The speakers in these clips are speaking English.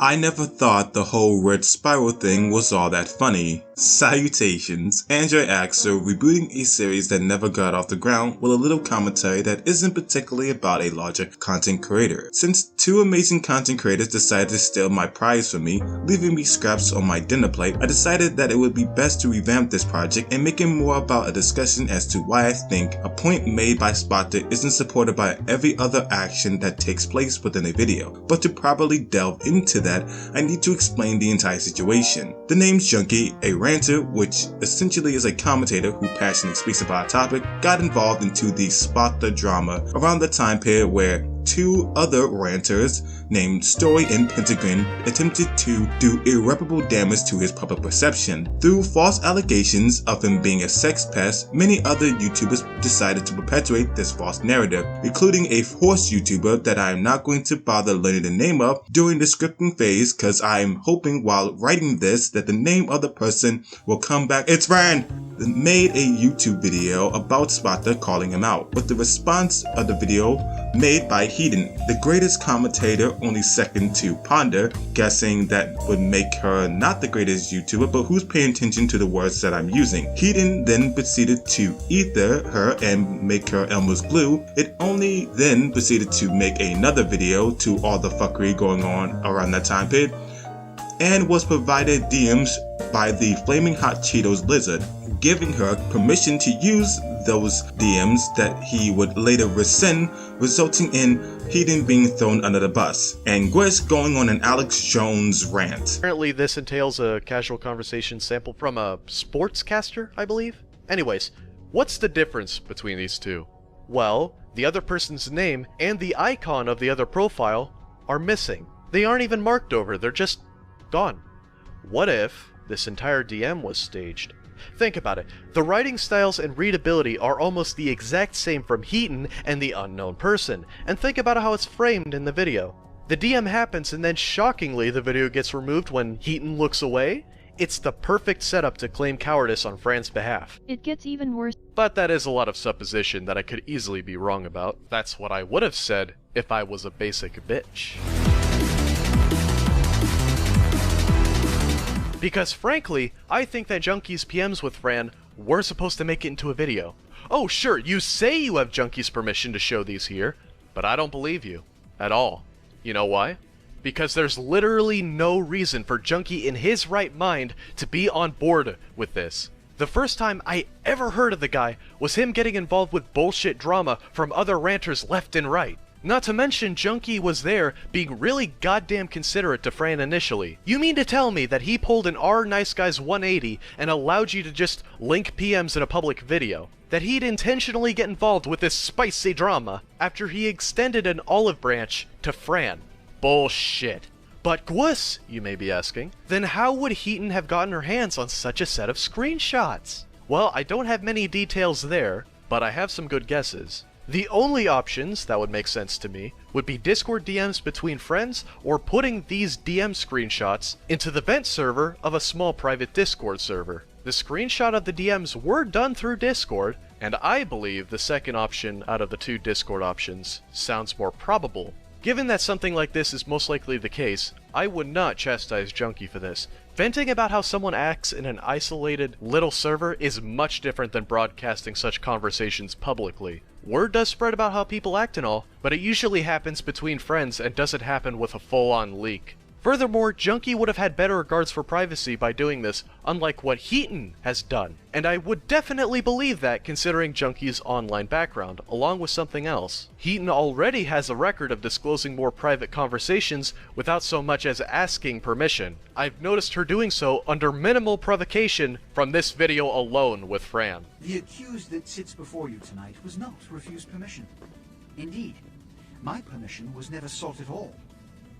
I never thought the whole red spiral thing was all that funny. Salutations, Android Axel rebooting a series that never got off the ground with a little commentary that isn't particularly about a larger content creator. Since two amazing content creators decided to steal my prize from me, leaving me scraps on my dinner plate, I decided that it would be best to revamp this project and make it more about a discussion as to why I think a point made by Spoctor isn't supported by every other action that takes place within a video. But to properly delve into that, I need to explain the entire situation. The name's Junkie, a ranter, which essentially is a commentator who passionately speaks about a topic, got involved into the Spoctor drama around the time period where two other ranters named Story and Pentagon attempted to do irreparable damage to his public perception. Through false allegations of him being a sex pest, many other YouTubers decided to perpetuate this false narrative, including a horse YouTuber that I am not going to bother learning the name of during the scripting phase, because I am hoping while writing this that the name of the person will come back. It's Rand! Made a YouTube video about Spoctor calling him out, with the response of the video made by Hedon, the greatest commentator, only second to Ponder, guessing that would make her not the greatest YouTuber, but who's paying attention to the words that I'm using. Hedon then proceeded to ether her and make her Elmer's glue. It only then proceeded to make another video to all the fuckery going on around that time period, and was provided DMs by the Flaming Hot Cheetos lizard, giving her permission to use those DMs that he would later rescind, resulting in Hedon being thrown under the bus, and Gwiz going on an Alex Jones rant. Apparently this entails a casual conversation sample from a sportscaster, I believe? Anyways, what's the difference between these two? Well, the other person's name and the icon of the other profile are missing. They aren't even marked over, they're just gone. What if this entire DM was staged? Think about it. The writing styles and readability are almost the exact same from Heaton and the unknown person, and think about how it's framed in the video. The DM happens and then shockingly the video gets removed when Heaton looks away. It's the perfect setup to claim cowardice on Fran's behalf. It gets even worse. But that is a lot of supposition that I could easily be wrong about. That's what I would have said if I was a basic bitch. Because frankly, I think that Junkie's PMs with Fran were supposed to make it into a video. Oh sure, you say you have Junkie's permission to show these here, but I don't believe you. At all. You know why? Because there's literally no reason for Junkie in his right mind to be on board with this. The first time I ever heard of the guy was him getting involved with bullshit drama from other ranters left and right. Not to mention Junkie was there being really goddamn considerate to Fran initially. You mean to tell me that he pulled an R Nice Guys 180 and allowed you to just link PMs in a public video? That he'd intentionally get involved with this spicy drama after he extended an olive branch to Fran? Bullshit. But Gwiz, you may be asking, then how would Heaton have gotten her hands on such a set of screenshots? Well, I don't have many details there, but I have some good guesses. The only options that would make sense to me would be Discord DMs between friends or putting these DM screenshots into the vent server of a small private Discord server. The screenshot of the DMs were done through Discord, and I believe the second option out of the two Discord options sounds more probable. Given that something like this is most likely the case, I would not chastise Junkie for this. Venting about how someone acts in an isolated little server is much different than broadcasting such conversations publicly. Word does spread about how people act and all, but it usually happens between friends and doesn't happen with a full-on leak. Furthermore, Junkie would have had better regards for privacy by doing this, unlike what Heaton has done. And I would definitely believe that considering Junkie's online background, along with something else. Heaton already has a record of disclosing more private conversations without so much as asking permission. I've noticed her doing so under minimal provocation from this video alone with Fran. The accused that sits before you tonight was not refused permission. Indeed, my permission was never sought at all.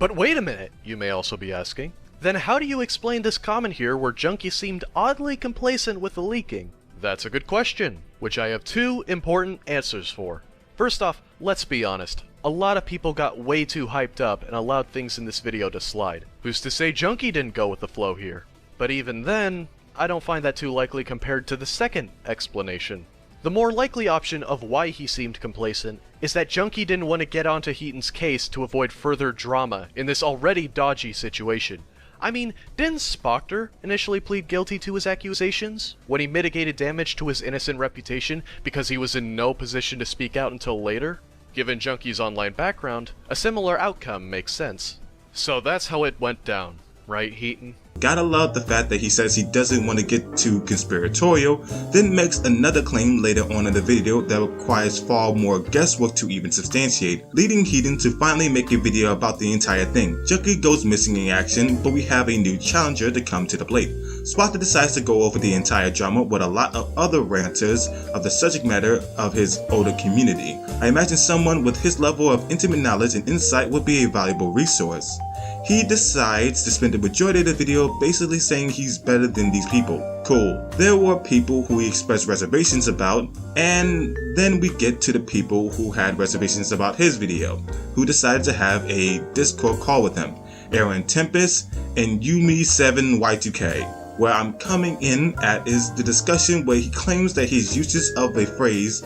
But wait a minute, you may also be asking. Then how do you explain this comment here where Junkie seemed oddly complacent with the leaking? That's a good question, which I have two important answers for. First off, let's be honest. A lot of people got way too hyped up and allowed things in this video to slide. Who's to say Junkie didn't go with the flow here? But even then, I don't find that too likely compared to the second explanation. The more likely option of why he seemed complacent is that Junkie didn't want to get onto Heaton's case to avoid further drama in this already dodgy situation. I mean, didn't Spoctor initially plead guilty to his accusations when he mitigated damage to his innocent reputation because he was in no position to speak out until later? Given Junkie's online background, a similar outcome makes sense. So that's how it went down, right, Heaton? Gotta love the fact that he says he doesn't want to get too conspiratorial, then makes another claim later on in the video that requires far more guesswork to even substantiate, leading Heaton to finally make a video about the entire thing. Junkie goes missing in action, but we have a new challenger to come to the plate. Spoctor decides to go over the entire drama with a lot of other ranters of the subject matter of his older community. I imagine someone with his level of intimate knowledge and insight would be a valuable resource. He decides to spend the majority of the video basically saying he's better than these people. Cool. There were people who he expressed reservations about, and then we get to the people who had reservations about his video, who decided to have a Discord call with him. Aaron Tempest and Yumi7Y2K. Where I'm coming in at is the discussion where he claims that his usage of a phrase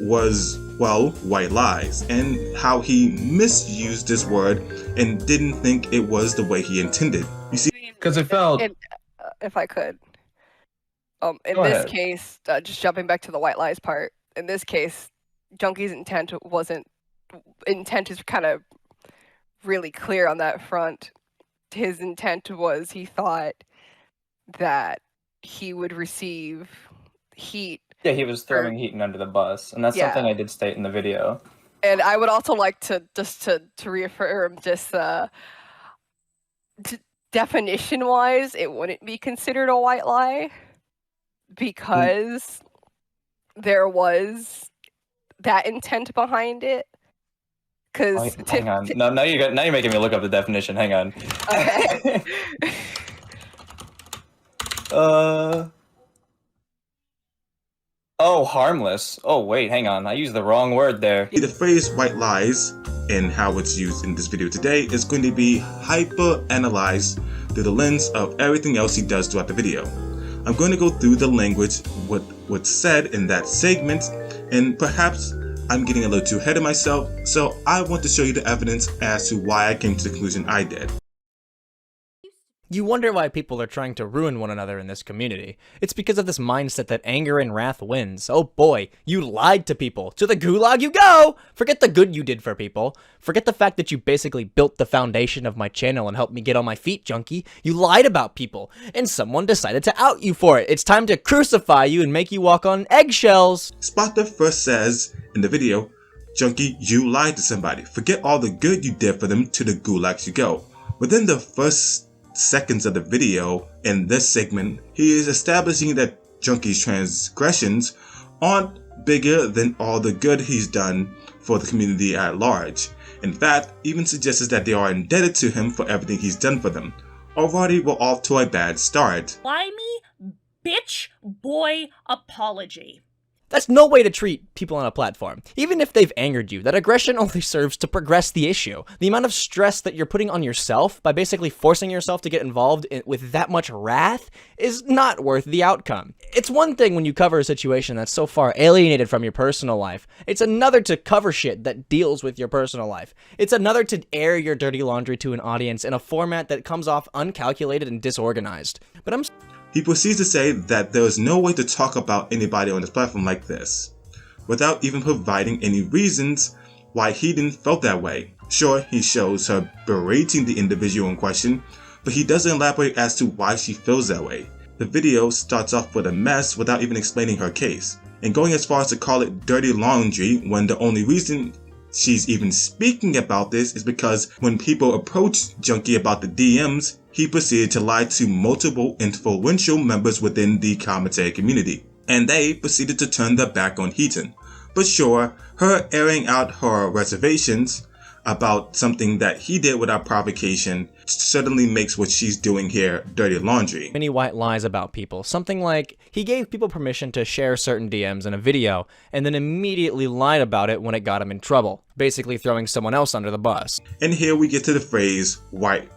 was, well, white lies, and how he misused this word and didn't think it was the way he intended. You see, because it felt... if I could. In Go this ahead. case, just jumping back to the white lies part, in this case, Junkie's intent is kind of really clear on that front. His intent was he thought that he would receive heat. Yeah, he was throwing Heaton under the bus, and that's something I did state in the video. And I would also like to reaffirm just definition-wise, it wouldn't be considered a white lie because there was that intent behind it. Because hang on, now you're making me look up the definition. Hang on. Okay. Oh, harmless. Oh, wait, hang on. I used the wrong word there. the phrase white lies and how it's used in this video today is going to be hyper-analyzed through the lens of everything else he does throughout the video. I'm going to go through the language, what's said in that segment, and perhaps I'm getting a little too ahead of myself, so I want to show you the evidence as to why I came to the conclusion I did. You wonder why people are trying to ruin one another in this community. It's because of this mindset that anger and wrath wins. Oh boy, you lied to people. To the gulag you go! Forget the good you did for people. Forget the fact that you basically built the foundation of my channel and helped me get on my feet, Junkie. You lied about people, and someone decided to out you for it. It's time to crucify you and make you walk on eggshells. Spoctor first says in the video, Junkie, you lied to somebody. Forget all the good you did for them, to the gulags you go. Within the first seconds of the video in this segment, he is establishing that Junkie's transgressions aren't bigger than all the good he's done for the community at large. In fact, even suggests that they are indebted to him for everything he's done for them. Already we're off to a bad start. Fly me, bitch, boy, apology. That's no way to treat people on a platform. Even if they've angered you, that aggression only serves to progress the issue. The amount of stress that you're putting on yourself by basically forcing yourself to get involved with that much wrath is not worth the outcome. It's one thing when you cover a situation that's so far alienated from your personal life. It's another to cover shit that deals with your personal life. It's another to air your dirty laundry to an audience in a format that comes off uncalculated and disorganized. But He proceeds to say that there is no way to talk about anybody on this platform like this, without even providing any reasons why he didn't felt that way. Sure, he shows her berating the individual in question, but he doesn't elaborate as to why she feels that way. The video starts off with a mess without even explaining her case, and going as far as to call it dirty laundry when the only reason she's even speaking about this is because when people approach Junkie about the DMs, he proceeded to lie to multiple influential members within the commentary community, and they proceeded to turn their back on Heaton. But sure, her airing out her reservations about something that he did without provocation certainly makes what she's doing here dirty laundry. Many white lies about people. Something like, he gave people permission to share certain DMs in a video, and then immediately lied about it when it got him in trouble, basically throwing someone else under the bus. And here we get to the phrase,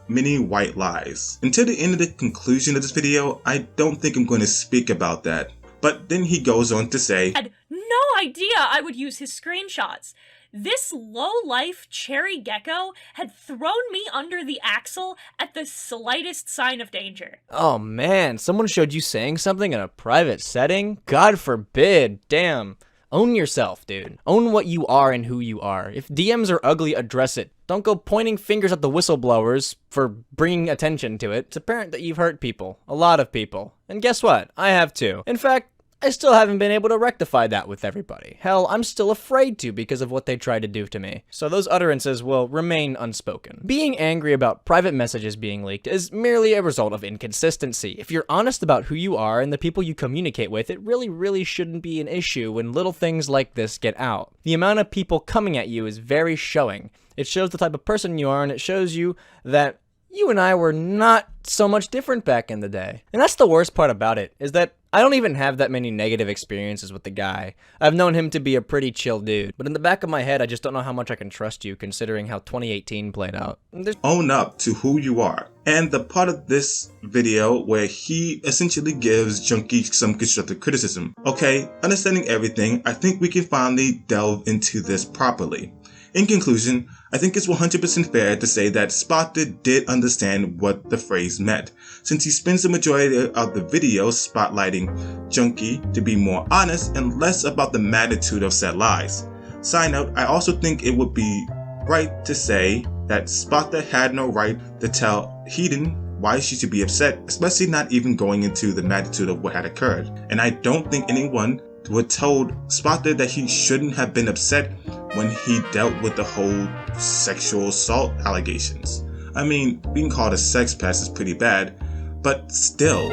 many white lies. Until the end of the conclusion of this video, I don't think I'm going to speak about that. But then he goes on to say, Had no idea I would use his screenshots. This low-life cherry gecko had thrown me under the axle at the slightest sign of danger. Oh man, someone showed you saying something in a private setting? God forbid, damn. Own yourself, dude. Own what you are and who you are. If DMs are ugly, address it. Don't go pointing fingers at the whistleblowers for bringing attention to it. It's apparent that you've hurt people. A lot of people. And guess what? I have too. In fact, I still haven't been able to rectify that with everybody. Hell, I'm still afraid to because of what they tried to do to me. So those utterances will remain unspoken. Being angry about private messages being leaked is merely a result of inconsistency. If you're honest about who you are and the people you communicate with, it really shouldn't be an issue when little things like this get out. The amount of people coming at you is very showing. It shows the type of person you are, and it shows you that you and I were not so much different back in the day. And that's the worst part about it, is that I don't even have that many negative experiences with the guy. I've known him to be a pretty chill dude, but in the back of my head, I just don't know how much I can trust you considering how 2018 played out. Own up to who you are. And the part of this video where he essentially gives Junkie some constructive criticism. Okay, understanding everything, I think we can finally delve into this properly. In conclusion, I think it's 100% fair to say that Spoctor did understand what the phrase meant, since he spends the majority of the video spotlighting Junkie to be more honest and less about the magnitude of said lies. Side note, I also think it would be right to say that Spoctor had no right to tell Hedon why she should be upset, especially not even going into the magnitude of what had occurred. And I don't think anyone would told Spoctor that he shouldn't have been upset when he dealt with the whole sexual assault allegations. I mean, being called a sex pest is pretty bad, but still,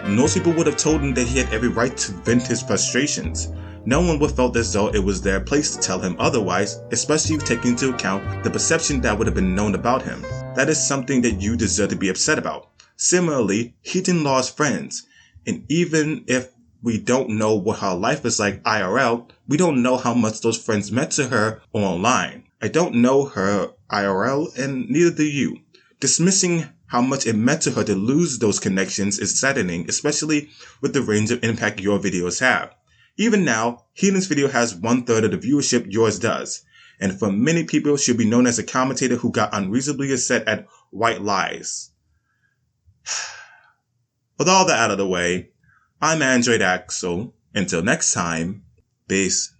most people would have told him that he had every right to vent his frustrations. No one would have felt as though it was their place to tell him otherwise, especially taking into account the perception that would have been known about him. That is something that you deserve to be upset about. Similarly, Hedon lost friends, and even if we don't know what her life is like IRL, we don't know how much those friends meant to her online. I don't know her IRL, and neither do you. Dismissing how much it meant to her to lose those connections is saddening, especially with the range of impact your videos have. Even now, Hedon's video has 1/3 of the viewership yours does, and for many people should be known as a commentator who got unreasonably upset at white lies. With all that out of the way, I'm Android Axel. Until next time, peace.